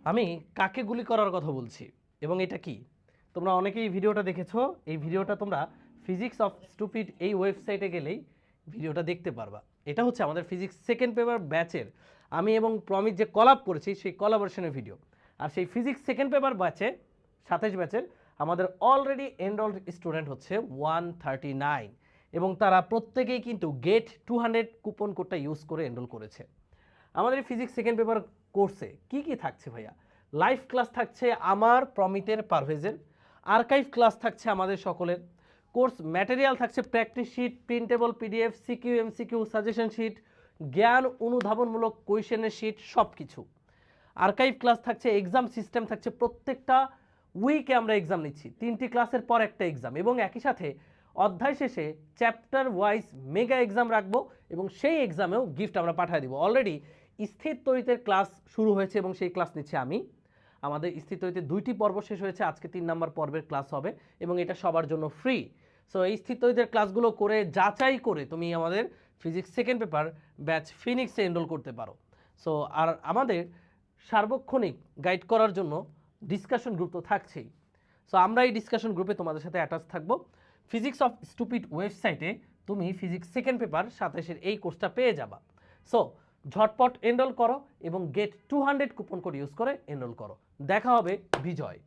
আমি কাকে গুলি করার কথা বলছি এবং এটা কি? তোমরা অনেকেই ভিডিওটা দেখেছো। এই ভিডিওটা তোমরা ফিজিক্স অফ স্টুপিড এই ওয়েবসাইটে গেলেই ভিডিওটা দেখতে পারবা। এটা হচ্ছে আমাদের ফিজিক্স সেকেন্ড পেপার ব্যাচের আমি এবং প্রমিত যে কলাব করেছি সেই কলাবোরেশনের ভিডিও। আর সেই ফিজিক্স সেকেন্ড পেপার ব্যাচে 27 ব্যাচের আমাদের অলরেডি এনরোলড স্টুডেন্ট হচ্ছে 139 এবং তারা প্রত্যেকেই কিন্তু গেট 200 কুপন কোডটা ইউজ করে এনরোল করেছে। আমাদের ফিজিক্স সেকেন্ড পেপার কোর্সে কি কি থাকছে ভাইয়া? লাইভ ক্লাস থাকছে আমার, প্রমিতের, পারভেজের। আর্কাইভ ক্লাস থাকছে আমাদের সকলের। কোর্স ম্যাটেরিয়াল থাকছে practice sheet, printable PDF, CQ MCQ, suggestion sheet, জ্ঞান অনুধাবনমূলক কোয়েশ্চেনের শিট, সব কিছু। আর্কাইভ ক্লাস থাকছে, এক্সাম সিস্টেম থাকছে, প্রত্যেকটা উইকে আমরা এক্সাম নিচ্ছি, 3টি ক্লাসের পর একটা এক্সাম, এবং একই সাথে অধ্যায় শেষে চ্যাপ্টার ওয়াইজ মেগা এক্সাম রাখবো এবং সেই এক্সামেও গিফট আমরা পাঠিয়ে দিব। অলরেডি স্থির তড়িতের ক্লাস শুরু হয়েছে এবং সেই ক্লাস নিচ্ছে আমি। আমাদের স্থির তড়িতের 2টি পর্ব শেষ হয়েছে, আজকে 3 নম্বর পর্বের ক্লাস হবে এবং এটা সবার জন্য ফ্রি। সো এই স্থির তড়িতের ক্লাসগুলো করে যাচাই করে তুমি আমাদের ফিজিক্স সেকেন্ড পেপার ব্যাচ ফিনিক্সে এনরোল করতে পারো। সো আর আমাদের সার্বক্ষণিক গাইড করার জন্য ডিসকাশন গ্রুপ তো থাকছেই। সো আমরা এই ডিসকাশন গ্রুপে তোমাদের সাথে অ্যাটাচ থাকবো। ফিজিক্স অফ স্টুপিড ওয়েবসাইটে তুমি ফিজিক্স সেকেন্ড পেপার 27-এর এই কোর্সটা পেয়ে যাবা। সো ঝটপট এনরোল করো এবং গেট 200 কুপন কোড ইউজ করে এনরোল করো। দেখা হবে বিজয়।